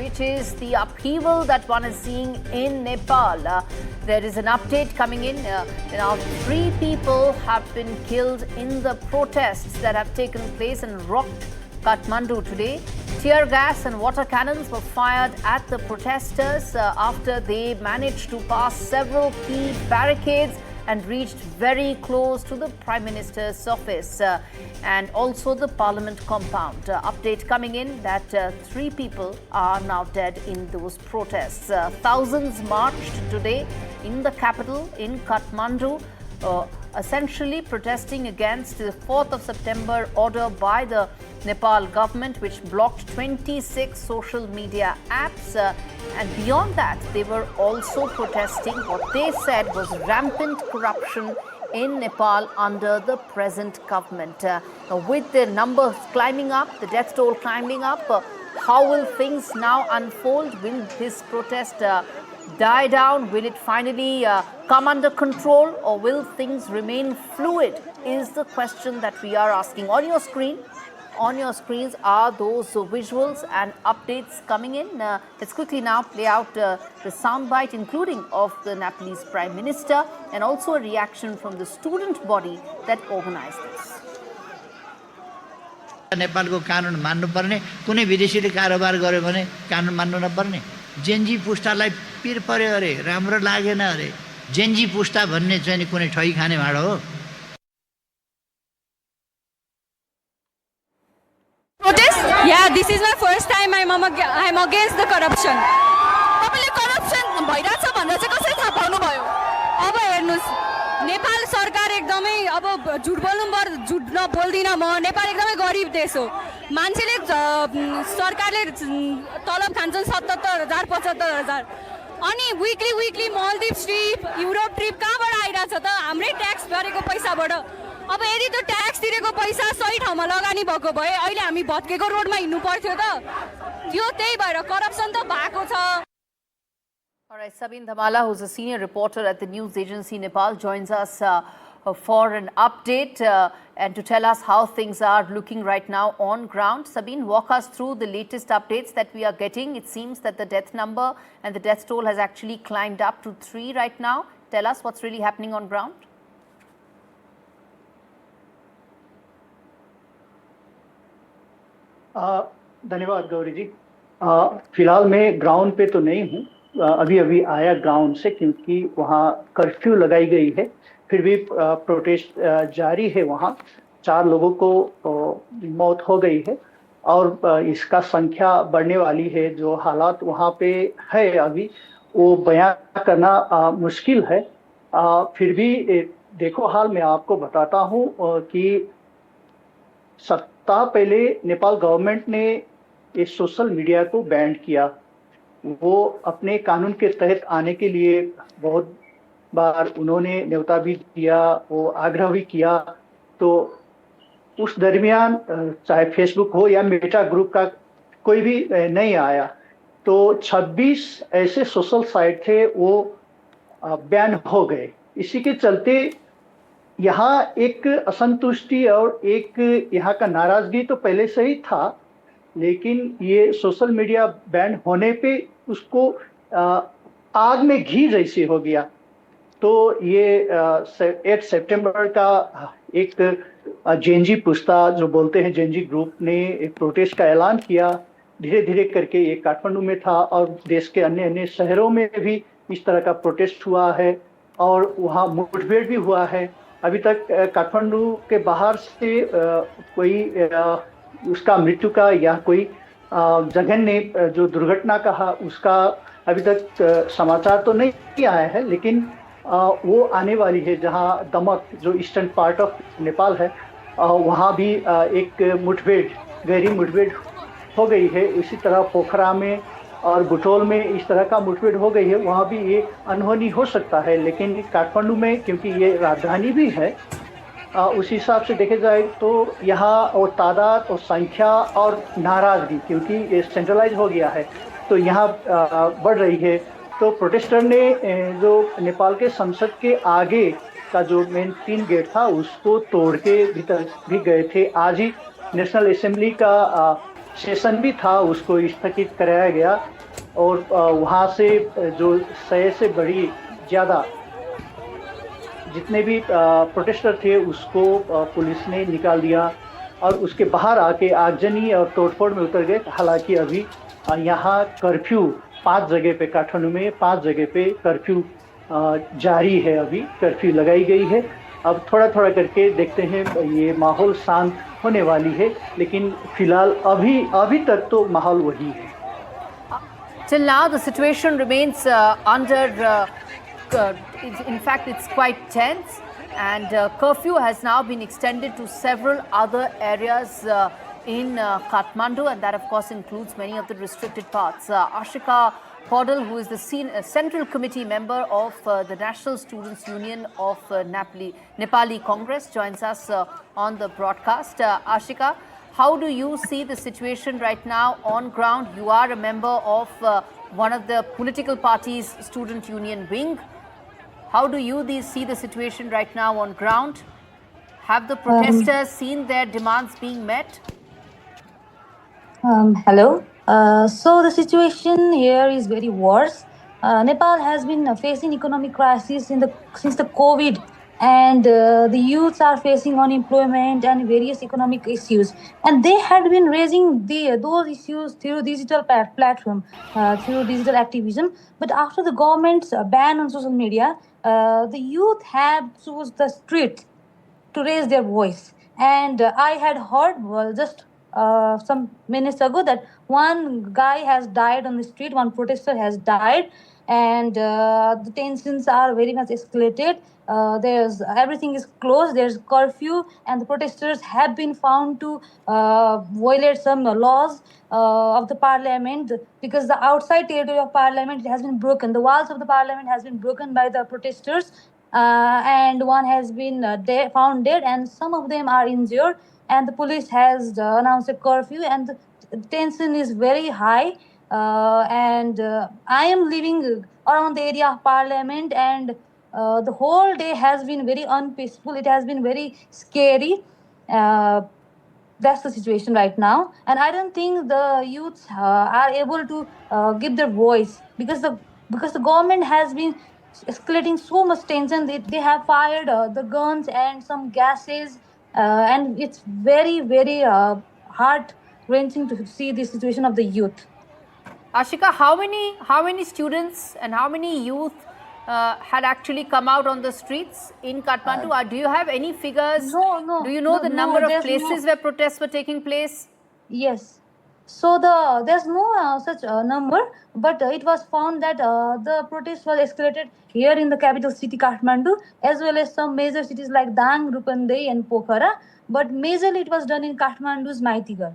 which is the upheaval that one is seeing in Nepal. There is an update coming in. Now, 3 people have been killed in the protests that have taken place and rocked Kathmandu today. Tear gas and water cannons were fired at the protesters after they managed to pass several key barricades and reached very close to the Prime Minister's office and also the Parliament compound. Update coming in that 3 people are now dead in those protests. Thousands marched today in the capital, in Kathmandu, essentially protesting against the 4th of September order by the Nepal government, which blocked 26 social media apps. And beyond that, they were also protesting what they said was rampant corruption in Nepal under the present government. With the numbers climbing up, the death toll climbing up, how will things now unfold? Will this protest die down? Will it finally come under control, or will things remain fluid? Is the question that we are asking. On your screens are those visuals and updates coming in. Let's quickly now play out the soundbite, including of the Nepalese Prime Minister, and also a reaction from the student body that organized this. नेपालको कानुन मान्नुपर्ने, कुनै विदेशीले कारोबार गर्यो भने कानुन मान्नु नपर्ने, Gen Z पुस्तालाई पिर पर्यो अरे, राम्रो लागेन अरे, जेनजी पुस्ता भन्ने चाहिँ नि कुनै ठगी खाने भाडो हो? Protest? Yeah, this is my first time I'm against the corruption. तपाईले करप्सन भइराछ भनेर चाहिँ कसरी थाहा पाउनु भयो? अब हेर्नुस्, नेपाल सरकार एकदमै अब झुट झुट बोल्दिन म, नेपाल एकदमै गरिब देश हो। मान्छेले सरकारले तलब खान्छन् 77,000 75,000, अनि विकली मालदिप्स ट्रिप, युरोप ट्रिप कहाँबाट आइरहेछ त? हाम्रै ट्याक्स भरेको पैसाबाट। अब यदि त्यो ट्याक्स तिरेको पैसा सही ठाउँमा लगानी भएको भए अहिले हामी भत्केको रोडमा हिँड्नु पर्थ्यो त? त्यो त्यही भएर करप्सन त भएको छ। All right, Sabeen Dhamala, who's a senior reporter at the news agency Nepal, joins us for an update and to tell us how things are looking right now on ground. Sabeen, walk us through the latest updates that we are getting. It seems that the death number and the death toll has actually climbed up to 3 right now. Tell us what's really happening on ground. धन्यवाद गौरी जी। फिलहाल मैं ground पे तो नहीं हूँ, अभी आया ground से, क्योंकि वहाँ कर्फ्यू लगाई गई है। फिर भी प्रोटेस्ट जारी है। वहाँ 4 लोगों को मौत हो गई है और इसका संख्या बढ़ने वाली है। जो हालात वहाँ पे है अभी वो बयां करना मुश्किल है। फिर भी देखो, हाल मैं आपको बताता हूँ कि सप्ताह पहले नेपाल गवर्नमेंट ने इस सोशल मीडिया को बैन किया। वो अपने कानून के तहत आने के लिए बहुत बार उन्होंने न्योता भी दिया, वो आग्रह भी किया। तो उस दरमियान चाहे फेसबुक हो या मेटा ग्रुप का कोई भी नहीं आया। तो 26 ऐसे सोशल साइट थे वो बैन हो गए। इसी के चलते यहाँ एक असंतुष्टि और एक यहाँ का नाराजगी तो पहले से ही था, लेकिन ये सोशल मीडिया बैन होने पे उसको आग में घी जैसे हो गया। तो ये 8 सितंबर का एक जेनजी पुस्ता जो बोलते हैं जेनजी ग्रुप ने एक प्रोटेस्ट का ऐलान किया। धीरे धीरे करके ये काठमांडू में था और देश के अन्य अन्य शहरों में भी इस तरह का प्रोटेस्ट हुआ है और वहाँ मुठभेड़ भी हुआ है। अभी तक काठमांडू के बाहर से कोई उसका मृत्यु का या कोई जघन्य जो दुर्घटना कहा उसका अभी तक समाचार तो नहीं आया है, लेकिन वो आने वाली है। जहां दमक जो ईस्टर्न पार्ट ऑफ नेपाल है वहां भी एक मुठभेड़, गहरी मुठभेड़ हो गई है। इसी तरह पोखरा में और बुटोल में इस तरह का मुठभेड़ हो गई है। वहाँ भी ये अनहोनी हो सकता है, लेकिन काठमांडू में क्योंकि ये राजधानी भी है उस हिसाब से देखे जाए तो यहाँ और तादाद और संख्या और नाराजगी, क्योंकि ये सेंट्रलाइज हो गया है, तो यहाँ बढ़ रही है। तो प्रोटेस्टर ने जो नेपाल के संसद के आगे का जो मेन 3 गेट था उसको तोड़ के भीतर भी गए थे। आज ही नेशनल असेंबली का सेशन भी था उसको स्थगित कराया गया और वहाँ से जो 100 से बड़ी ज़्यादा जितने भी प्रोटेस्टर थे उसको पुलिस ने निकाल दिया और उसके बाहर आके आगजनी और तोड़फोड़ में उतर गए। हालांकि अभी यहाँ कर्फ्यू 5 जगह पे, काठमांडू में 5 जगह पे कर्फ्यू जारी है, अभी कर्फ्यू लगाई गई है। अब थोड़ा थोड़ा करके देखते हैं, ये माहौल शांत होने वाली है, लेकिन फिलहाल अभी तक तो माहौल वही है। Till now, the situation remains in fact, it's quite tense, and curfew has now been extended to several other areas in Kathmandu, and that, of course, includes many of the restricted parts. Ashika Caudle, who is the Central Committee member of the National Students' Union of Nepali Congress, joins us on the broadcast. Ashika, how do you see the situation right now on ground? You are a member of one of the political parties' student union wing. How do you see the situation right now on ground? Have the protesters seen their demands being met? Hello. So the situation here is very worse. Nepal has been facing economic crisis since the COVID, and the youths are facing unemployment and various economic issues. And they had been raising those issues through digital platform, through digital activism. But after the government's ban on social media, the youth have chosen the street to raise their voice. And I had heard just some minutes ago that one guy has died on the street, one protester has died, and the tensions are very much escalated. There's everything is closed. There's curfew, and the protesters have been found to violate some laws of the parliament, because the outside territory of parliament has been broken. The walls of the parliament has been broken by the protesters, and one has been found dead, and some of them are injured. And the police has announced a curfew, and the tension is very high. And I am living around the area of parliament, and the whole day has been very unpeaceful. It has been very scary. That's the situation right now, and I don't think the youths are able to give their voice, because the government has been escalating so much tension. They have fired the guns and some gases, and it's very, very heart wrenching to see the situation of the youth. Ashika, how many students and how many youth had actually come out on the streets in Kathmandu? Do you have any figures? No. Do you know the number of there's places where protests were taking place? Yes. So there's no such number, but it was found that the protest was escalated here in the capital city Kathmandu, as well as some major cities like Dang, Rupandei, and Pokhara. But majorly it was done in Kathmandu's Maitigarh.